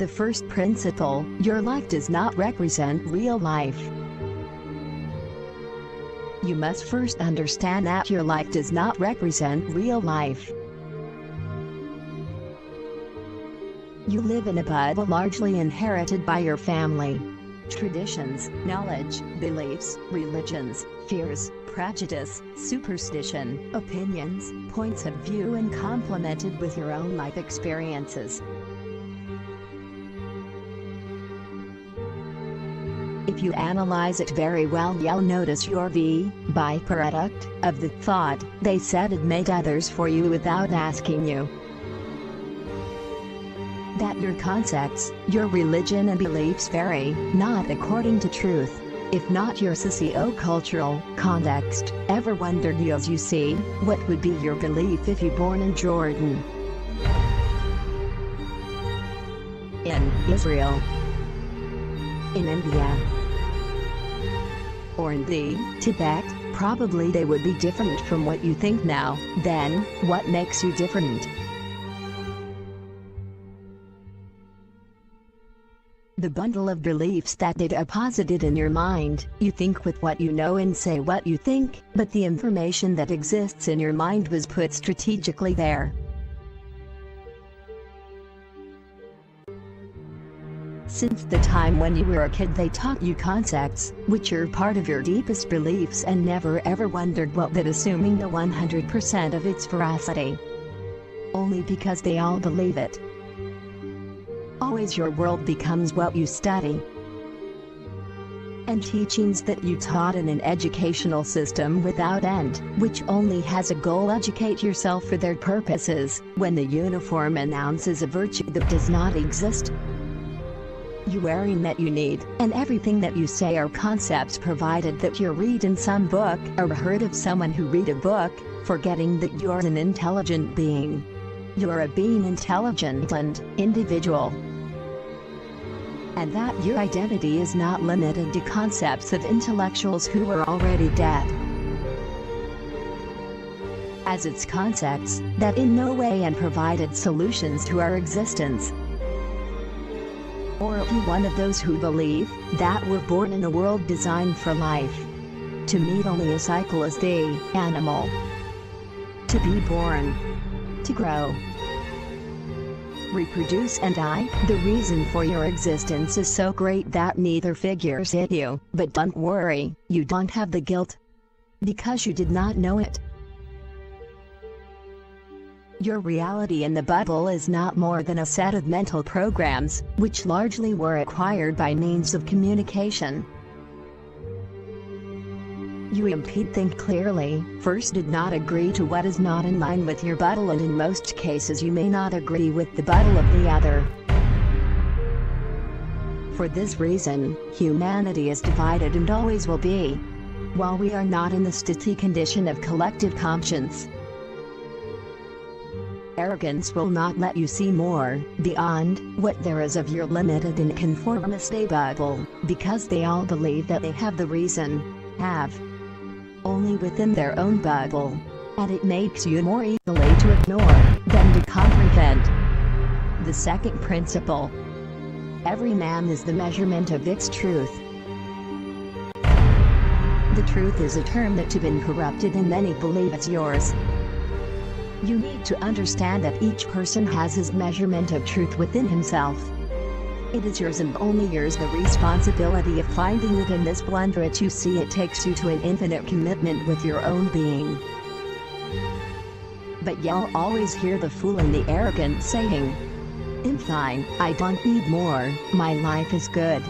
The first principle, your life does not represent real life. You must first understand that your life does not represent real life. You live in a bubble largely inherited by your family. Traditions, knowledge, beliefs, religions, fears, prejudice, superstition, opinions, points of view, and complemented with your own life experiences. If you analyze it very well, you'll notice you're the byproduct of the thought they said and made others for you without asking you. That your concepts, your religion and beliefs vary, not according to truth. If not your socio-cultural context, ever wondered you as you see, what would be your belief if you born in Jordan, in Israel, in India, or in the Tibet? Probably they would be different from what you think now. Then, what makes you different? The bundle of beliefs that they deposited in your mind. You think with what you know and say what you think, but the information that exists in your mind was put strategically there. Since the time when you were a kid, they taught you concepts, which are part of your deepest beliefs, and never ever wondered what that, assuming the 100% of its veracity. Only because they all believe it. Always your world becomes what you study. And teachings that you taught in an educational system without end, which only has a goal: educate yourself for their purposes, when the uniform announces a virtue that does not exist. You wearing that you need, and everything that you say are concepts provided that you read in some book, or heard of someone who read a book, forgetting that you're an intelligent being. You're a being intelligent and individual. And that your identity is not limited to concepts of intellectuals who are already dead. As its concepts, that in no way and provided solutions to our existence. Or are you one of those who believe that we're born in a world designed for life? To meet only a cycle as the animal. To be born. To grow. Reproduce and die. The reason for your existence is so great that neither figures hit you, but don't worry, you don't have the guilt. Because you did not know it. Your reality in the bubble is not more than a set of mental programs, which largely were acquired by means of communication. You impede think clearly, first did not agree to what is not in line with your bubble, and in most cases you may not agree with the bubble of the other. For this reason, humanity is divided and always will be, while we are not in the steady condition of collective conscience. Arrogance will not let you see more, beyond, what there is of your limited and conformist bubble, because they all believe that they have the reason, only within their own bubble. And it makes you more easily to ignore, than to comprehend. The second principle. Every man is the measurement of its truth. The truth is a term that has been corrupted and many believe it's yours. You need to understand that each person has his measurement of truth within himself. It is yours and only yours. The responsibility of finding it in this wonder that you see it takes you to an infinite commitment with your own being. But you'll always hear the fool and the arrogant saying, "I'm fine, I don't need more, my life is good."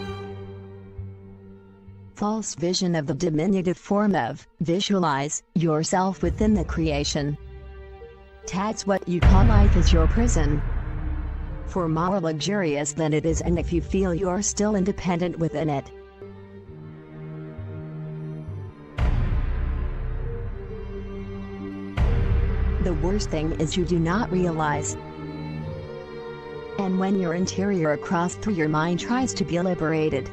False vision of the diminutive form of, visualize, yourself within the creation. That's what you call life is your prison. For more luxurious than it is, and if you feel you're still independent within it. The worst thing is you do not realize. And when your interior across through your mind tries to be liberated,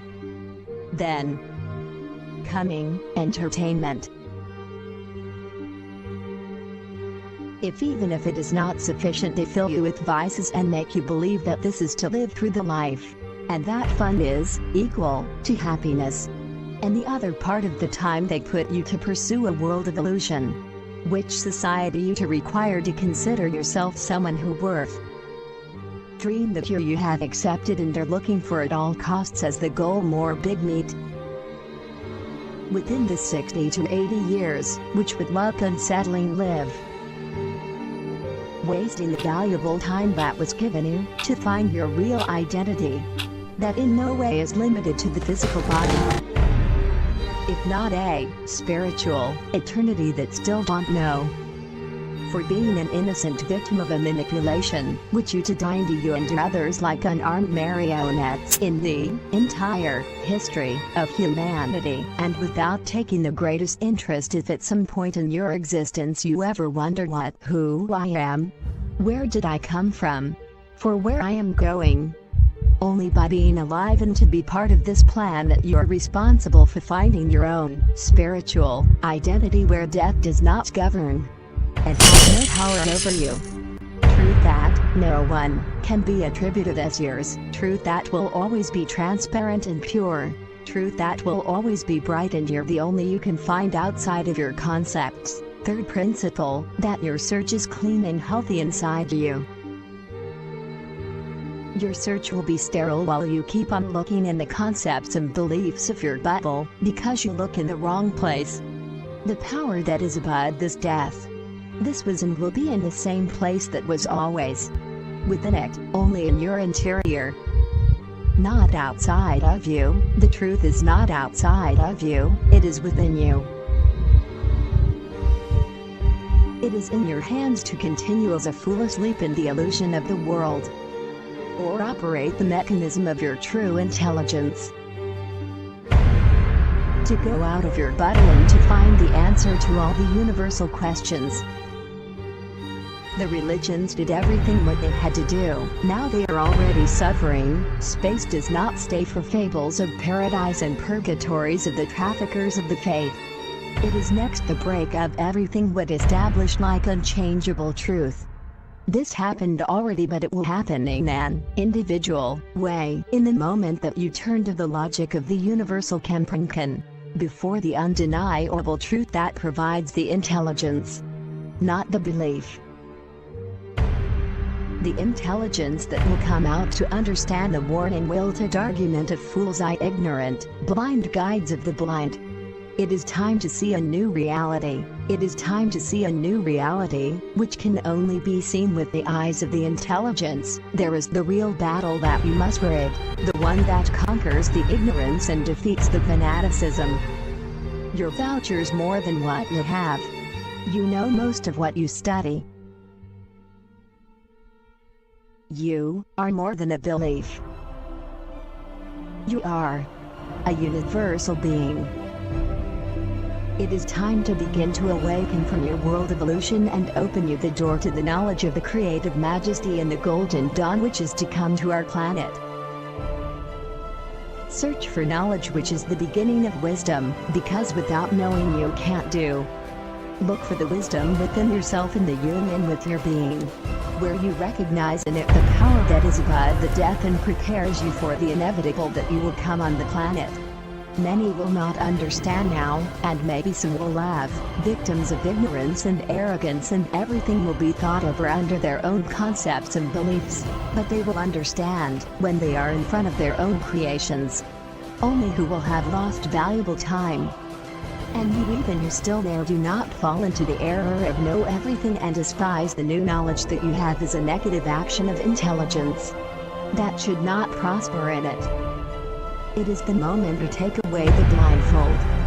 then coming entertainment. Even if it is not sufficient to fill you with vices and make you believe that this is to live through the life, and that fun is equal to happiness. And the other part of the time they put you to pursue a world of illusion, which society you to require to consider yourself someone who worth. Dream the cure you have accepted and are looking for at all costs as the goal more big meat. Within the 60 to 80 years, which would luck unsettling live, wasting the valuable time that was given you to find your real identity, that in no way is limited to the physical body, if not a spiritual eternity that still don't know. For being an innocent victim of a manipulation, which you to bind you and others like unarmed marionettes in the entire history of humanity, and without taking the greatest interest if at some point in your existence you ever wonder who I am, where did I come from, for where I am going. Only by being alive and to be part of this plan that you are responsible for finding your own spiritual identity where death does not govern and has no power over you. Truth that no one can be attributed as yours. Truth that will always be transparent and pure. Truth that will always be bright and you're the only you can find outside of your concepts. Third principle, that your search is clean and healthy inside you. Your search will be sterile while you keep on looking in the concepts and beliefs of your bubble, because you look in the wrong place. The power that is above this death, this was and will be in the same place that was always within it, only in your interior, not outside of you. The truth is not outside of you, it is within you. It is in your hands to continue as a fool asleep in the illusion of the world, or operate the mechanism of your true intelligence. To go out of your bubble and to find the answer to all the universal questions. The religions did everything what they had to do, now they are already suffering. Space does not stay for fables of paradise and purgatories of the traffickers of the faith. It is next the break of everything what established like unchangeable truth. This happened already, but it will happen in an individual way, in the moment that you turn to the logic of the universal Comprehension, before the undeniable truth that provides the intelligence, not the belief. The intelligence that will come out to understand the worn and wilted argument of fools, ignorant, blind guides of the blind. It is time to see a new reality. It is time to see a new reality, which can only be seen with the eyes of the intelligence. There is the real battle that you must rid, the one that conquers the ignorance and defeats the fanaticism. Your voucher's more than what you have. You know most of what you study. You are more than a belief. You are a universal being. It is time to begin to awaken from your world of illusion and open you the door to the knowledge of the creative majesty and the golden dawn which is to come to our planet. Search for knowledge, which is the beginning of wisdom, because without knowing you can't do. Look for the wisdom within yourself in the union with your being, where you recognize in it the power that is above the death and prepares you for the inevitable that you will come on the planet. Many will not understand now, and maybe some will laugh, victims of ignorance and arrogance, and everything will be thought over under their own concepts and beliefs, but they will understand when they are in front of their own creations. Only who will have lost valuable time. And you, even who still there, do not fall into the error of know everything and despise the new knowledge that you have as a negative action of intelligence that should not prosper in it. It is the moment to take away the blindfold.